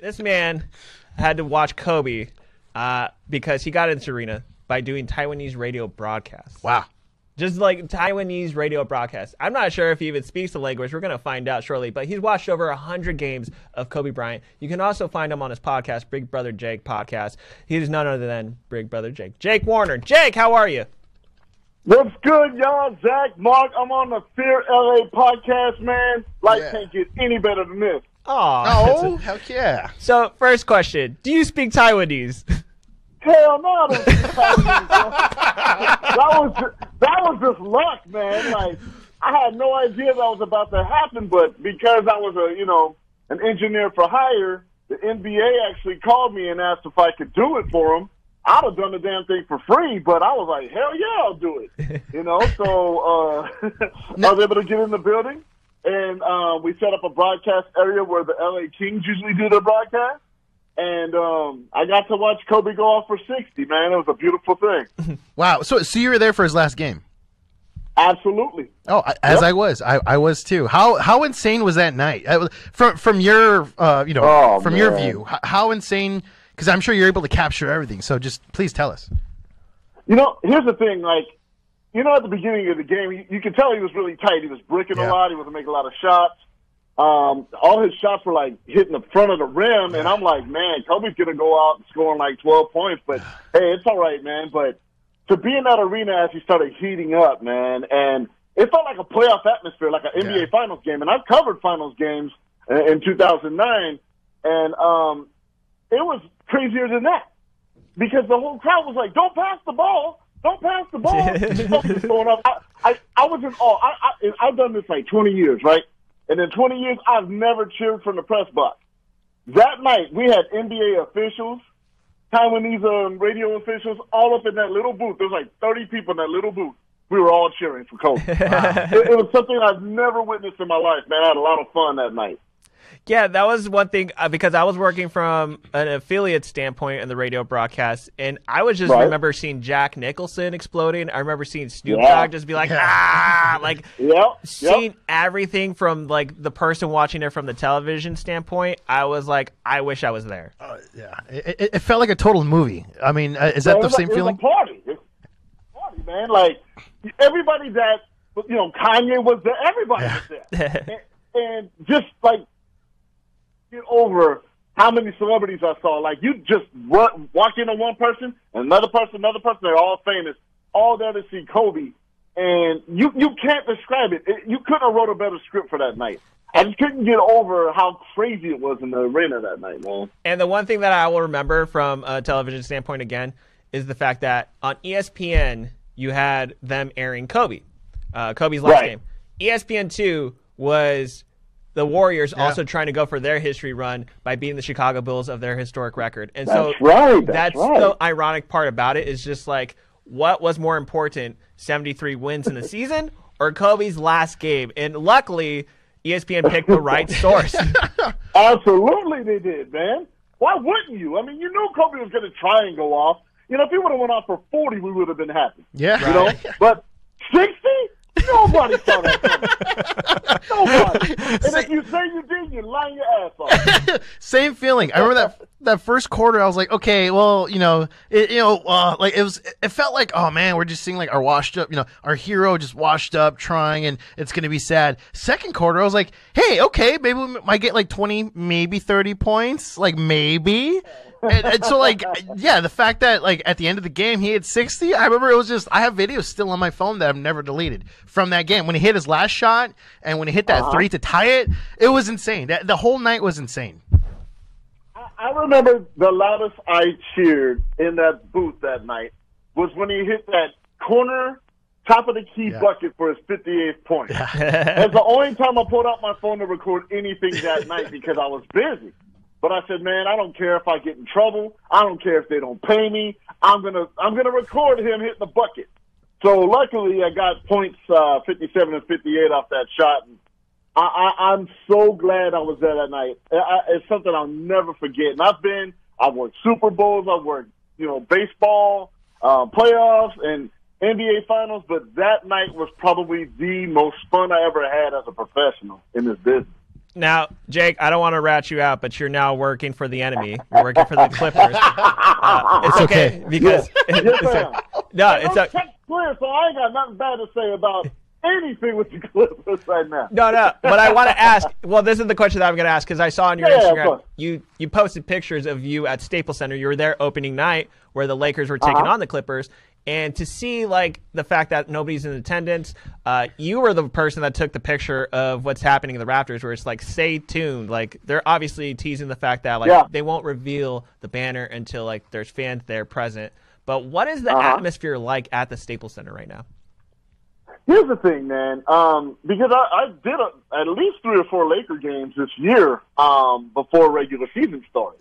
This man had to watch Kobe because he got into this arena by doing Taiwanese radio broadcasts. Wow. Just like Taiwanese radio broadcasts. I'm not sure if he even speaks the language. We're going to find out shortly. But he's watched over 100 games of Kobe Bryant. You can also find him on his podcast, Big Brother Jake podcast. He is none other than Big Brother Jake. Jake Warner. Jake, how are you? What's good, y'all? Zach, Mark, I'm on the Fear LA podcast, man. Life can't get any better than this. Oh, heck yeah. So, first question. Do you speak Taiwanese? Hell no, I don't speak Taiwanese, bro. That was just luck, man. Like, I had no idea that was about to happen, but because I was an engineer for hire, the NBA actually called me and asked if I could do it for them. I'd have done the damn thing for free, but I was like, hell yeah, I'll do it. So I was able to get in the building, and we set up a broadcast area where the LA Kings usually do their broadcast. And I got to watch Kobe go off for 60, man. It was a beautiful thing. Wow. So you were there for his last game? Absolutely. Oh, as I was. I was too. How insane was that night? From your your view, how insane? Because I'm sure you're able to capture everything. So just please tell us. Here's the thing. Like, at the beginning of the game, you could tell he was really tight. He was bricking a lot. He was making a lot of shots. All his shots were like hitting the front of the rim, and I'm like, man, Kobe's gonna go out and score like 12 points. But hey, it's all right, man. But to be in that arena as he started heating up, man, and it felt like a playoff atmosphere, like an NBA Finals game. And I've covered Finals games in 2009, and it was crazier than that because the whole crowd was like, "Don't pass the ball! Don't pass the ball!" I was in awe. I've done this like 20 years, right? And in 20 years, I've never cheered from the press box. That night, we had NBA officials, Taiwanese radio officials, all up in that little booth. There was like 30 people in that little booth. We were all cheering for Kobe. It was something I've never witnessed in my life, man. I had a lot of fun that night. Yeah, that was one thing because I was working from an affiliate standpoint in the radio broadcast, and I was just remember seeing Jack Nicholson exploding. I remember seeing Snoop Dogg just be like, seeing everything from like the person watching it from the television standpoint. I was like, I wish I was there. It felt like a total movie. I mean, is that the same feeling? It was a party, man. Like everybody that Kanye was there. Everybody was there, and just like. Get over how many celebrities I saw. Like, you just walk in on one person, another person, they're all famous, all there to see Kobe. And you can't describe it. You couldn't have wrote a better script for that night. I just couldn't get over how crazy it was in the arena that night, man. And the one thing that I will remember from a television standpoint, again, is the fact that on ESPN, you had them airing Kobe's last game. ESPN2 was the Warriors also trying to go for their history run by beating the Chicago Bulls of their historic record. And that's the ironic part about it is just like, what was more important, 73 wins in the season or Kobe's last game? And luckily, ESPN picked the right source. Absolutely they did, man. Why wouldn't you? I mean, you knew Kobe was going to try and go off. If he would have went off for 40, we would have been happy. Yeah. But 60? Nobody saw that coming. Nobody. And if you say you did, you're lying your ass off. Same feeling. I remember that first quarter. I was like, okay, well, like it felt like, oh man, we're just seeing like our washed up, our hero just washed up, trying, and it's gonna be sad. Second quarter, I was like, hey, okay, maybe we might get like 20, maybe 30 points, like maybe. And so, like, the fact that, like, at the end of the game, he had 60, I remember it was just, I have videos still on my phone that I've never deleted from that game. When he hit his last shot and when he hit that three to tie it, it was insane. The whole night was insane. I remember the loudest I cheered in that booth that night was when he hit that corner, top of the key bucket for his 58th point. That's the only time I pulled out my phone to record anything that night because I was busy. But I said, man, I don't care if I get in trouble. I don't care if they don't pay me. I'm gonna record him hitting the bucket. So luckily, I got points 57 and 58 off that shot. And I'm so glad I was there that night. It's something I'll never forget. And I've worked Super Bowls, I've worked baseball, playoffs, and NBA Finals. But that night was probably the most fun I ever had as a professional in this business. Now, Jake, I don't want to rat you out, but you're now working for the enemy. You're working for the Clippers. It's okay because it's clear, so I ain't got nothing bad to say about anything with the Clippers right now. No, but I want to ask. Well, this is the question that I'm going to ask because I saw on your Instagram you posted pictures of you at Staples Center. You were there opening night where the Lakers were taking on the Clippers. And to see, like, the fact that nobody's in attendance, you were the person that took the picture of what's happening in the Rafters where it's like, stay tuned. Like, they're obviously teasing the fact that, like, they won't reveal the banner until, like, there's fans there present. But what is the atmosphere like at the Staples Center right now? Here's the thing, man. Because I did at least 3 or 4 Laker games this year before regular season started.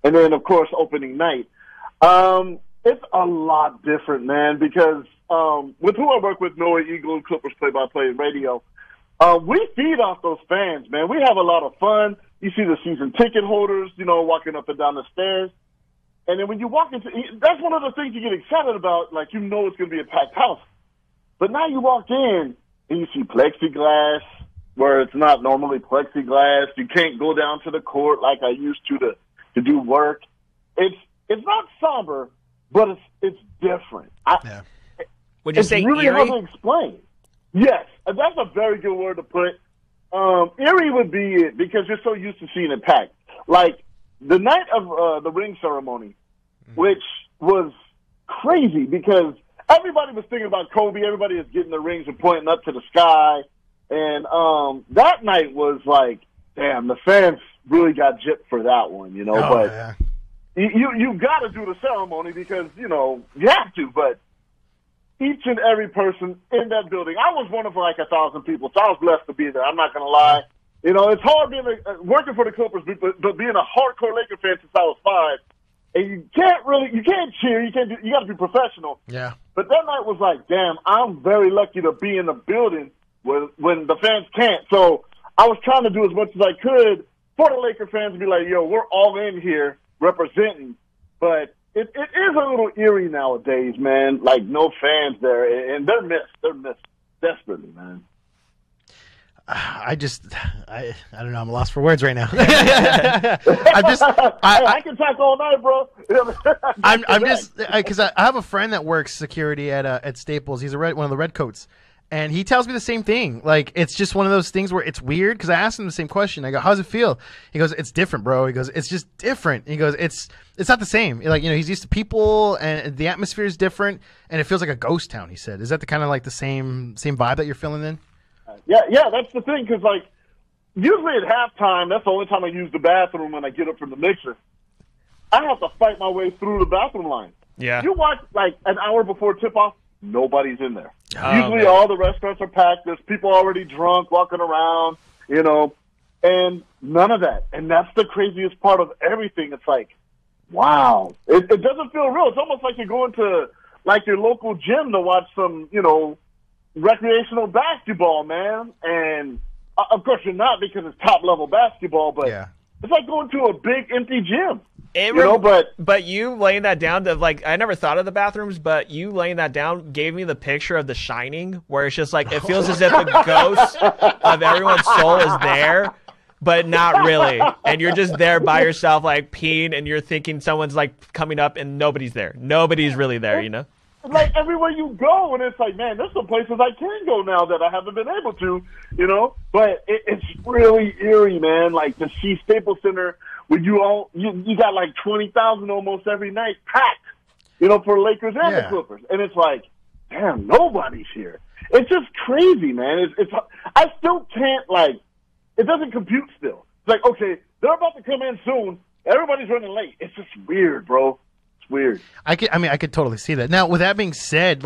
And then, of course, opening night. It's a lot different, man, because with who I work with, Noah Eagle, Clippers play-by-play radio, we feed off those fans, man. We have a lot of fun. You see the season ticket holders, walking up and down the stairs. And then when you walk into – that's one of the things you get excited about, like it's going to be a packed house. But now you walk in and you see plexiglass where it's not normally plexiglass. You can't go down to the court like I used to do work. It's not somber, but it's different. Would you say really eerie? hard to explain. Yes, that's a very good word to put. Eerie would be it because you're so used to seeing it packed. Like the night of the ring ceremony, which was crazy because everybody was thinking about Kobe. Everybody was getting the rings and pointing up to the sky. And that night was like, damn, the fans really got gypped for that one, You got to do the ceremony because, you have to. But each and every person in that building, I was one of like 1,000 people, so I was blessed to be there. I'm not going to lie. It's hard being working for the Clippers, but being a hardcore Laker fan since I was 5, and you can't cheer, you got to be professional. Yeah. But that night was like, damn, I'm very lucky to be in the building when the fans can't. So I was trying to do as much as I could for the Laker fans to be like, yo, we're all in here representing. But it is a little eerie nowadays, man. Like, no fans there, and they're missed desperately, man. I don't know. I'm lost for words right now. I can talk all night, bro. I'm just because I have a friend that works security at Staples. He's one of the Redcoats, and he tells me the same thing. Like, it's just one of those things where it's weird because I asked him the same question. I go, "How's it feel?" He goes, "It's different, bro." He goes, "It's just different." He goes, "It's not the same." Like, he's used to people, and the atmosphere is different, and it feels like a ghost town. He said, "Is that the kind of like the same vibe that you're feeling then?" Yeah, that's the thing, because, like, usually at halftime, that's the only time I use the bathroom when I get up from the mixer. I have to fight my way through the bathroom line. Yeah. You watch, like, an hour before tip-off, nobody's in there. Usually man. all the restaurants are packed. There's people already drunk walking around, and none of that. And that's the craziest part of everything. It's like, wow. It doesn't feel real. It's almost like you're going to, like, your local gym to watch some, recreational basketball, man. And of course you're not because it's top level basketball, but it's like going to a big empty gym. But you laying that down I never thought of the bathrooms, but you laying that down gave me the picture of The Shining, where it's just like it feels as if the ghost of everyone's soul is there, but not really. And you're just there by yourself, like peeing, and you're thinking someone's like coming up and nobody's there. Nobody's really there, Like everywhere you go, and it's like, man, there's some places I can go now that I haven't been able to, But it's really eerie, man. Like to see Staples Center, where you got like 20,000 almost every night packed, for Lakers and the Clippers, and it's like, damn, nobody's here. It's just crazy, man. It's I still can't it doesn't compute still. It's like, okay, they're about to come in soon. Everybody's running late. It's just weird, bro. Weird. I could totally see that. Now, with that being said,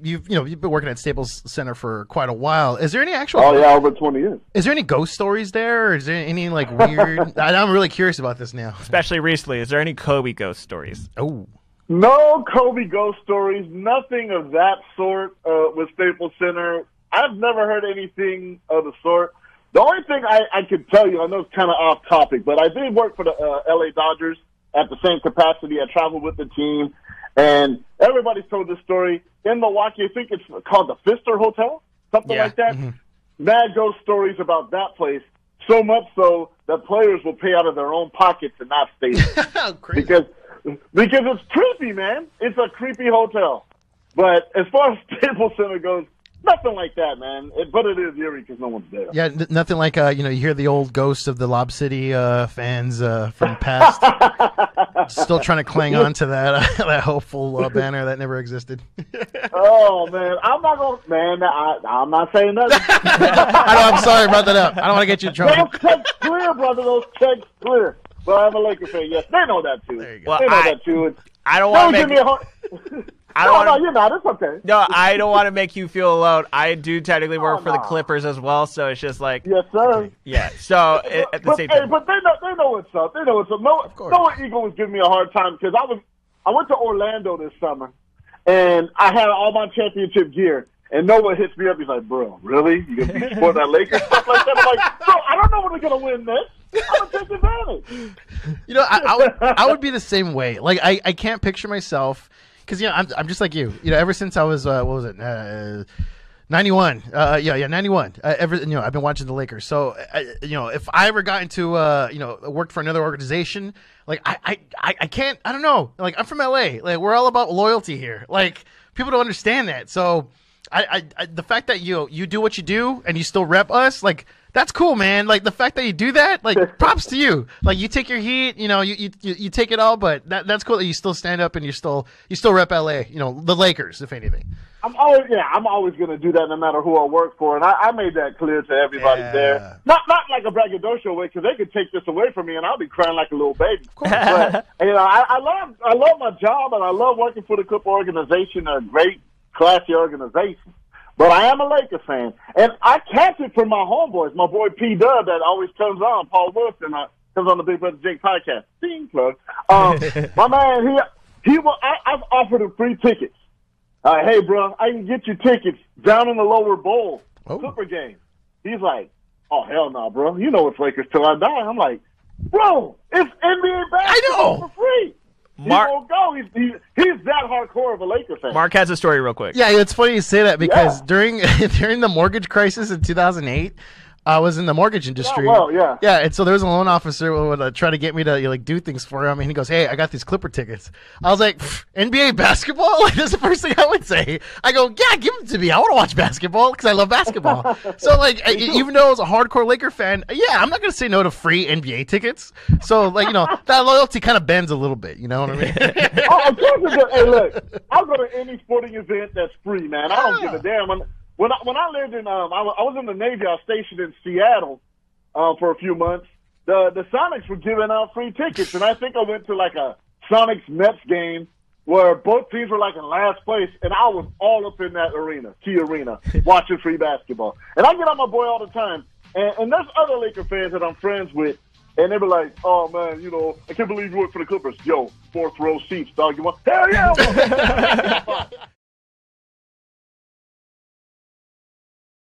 you've been working at Staples Center for quite a while. Is there any actual? Oh yeah, over 20 years. Is there any ghost stories there? Or is there any weird? I'm really curious about this now. Especially recently, is there any Kobe ghost stories? Oh, no Kobe ghost stories. Nothing of that sort with Staples Center. I've never heard anything of the sort. The only thing I could tell you, I know it's kind of off topic, but I did work for the LA Dodgers. At the same capacity, I traveled with the team, and everybody's told this story. In Milwaukee, I think it's called the Pfister Hotel, something like that. Mm-hmm. Mad ghost stories about that place. so much so that players will pay out of their own pockets and not stay there. because it's creepy, man. It's a creepy hotel. But as far as Staples Center goes, nothing like that, man. But it is eerie because no one's there. Yeah, nothing like you hear the old ghosts of the Lob City fans from past, still trying to cling on to that that hopeful banner that never existed. Oh man, I'm not saying nothing. I know. I'm sorry, I brought that up. I don't want to get you in trouble. Those checks clear, brother. Those checks clear. But I'm a Lakers fan. Yes, they know that too. There you go. Well, they know that too. I don't want to make. No, you're not. It's okay. No, I don't want to make you feel alone. I do technically work for the Clippers as well, so it's just like, yes, sir. Yeah. So at the same time, but they know what's up. They know what's up. Noah Eagle was giving me a hard time because I went to Orlando this summer, and I had all my championship gear. And Noah hits me up. He's like, "Bro, really? You gonna be supporting that Lakers stuff like that?" I'm like, "Bro, I don't know when they're gonna win this. I'm gonna take advantage." I would be the same way. Like I can't picture myself. Because I'm just like you. Ever since I was what was it, 91? 91. I've been watching the Lakers. So if I ever got into worked for another organization, like I can't. I don't know. Like I'm from LA. Like we're all about loyalty here. Like people don't understand that. So I the fact that you do what you do and you still rep us, like. That's cool, man. Like the fact that you do that, like props to you. Like you take your heat, you take it all, but that's cool that you still stand up and you still rep LA, the Lakers, if anything. I'm always going to do that no matter who I work for, and I made that clear to everybody there. Not like a braggadocio way, because they could take this away from me and I'll be crying like a little baby. But I love my job and I love working for the Clipper organization, a great, classy organization. But I am a Lakers fan, and I catch it from my homeboys. My boy P. Dub that always comes on, Paul Wilson, comes on the Big Brother Jake podcast. Team plug. My man, I've offered him free tickets. Hey, bro, I can get you tickets down in the lower bowl, Clipper game. He's like, oh hell no, bro. You know it's Lakers till I die. I'm like, bro, it's NBA basketball for free. Mark, he won't go. He's that hardcore of a Lakers fan. Mark has a story real quick. Yeah, it's funny you say that because during the mortgage crisis in 2008, I was in the mortgage industry. Yeah. And so there was a loan officer who would try to get me to do things for him, and he goes, "Hey, I got these Clipper tickets." I was like, "NBA basketball?" Like that's the first thing I would say. I go, "Yeah, give them to me. I want to watch basketball because I love basketball." So even though I was a hardcore Laker fan, I'm not gonna say no to free NBA tickets. So that loyalty kind of bends a little bit. You know what I mean? Of course it does. Hey, look, I'll go to any sporting event that's free, man. I don't give a damn. When I lived in, I was in the Navy. I was stationed in Seattle for a few months. The Sonics were giving out free tickets, and I think I went to like a Sonics Mets game where both teams were like in last place, and I was all up in that arena, Key Arena, watching free basketball. And I get on my boy all the time, and there's other Laker fans that I'm friends with, and they be like, "Oh man, I can't believe you work for the Clippers. Yo, 4th row seats, dog. You want? Hell yeah!"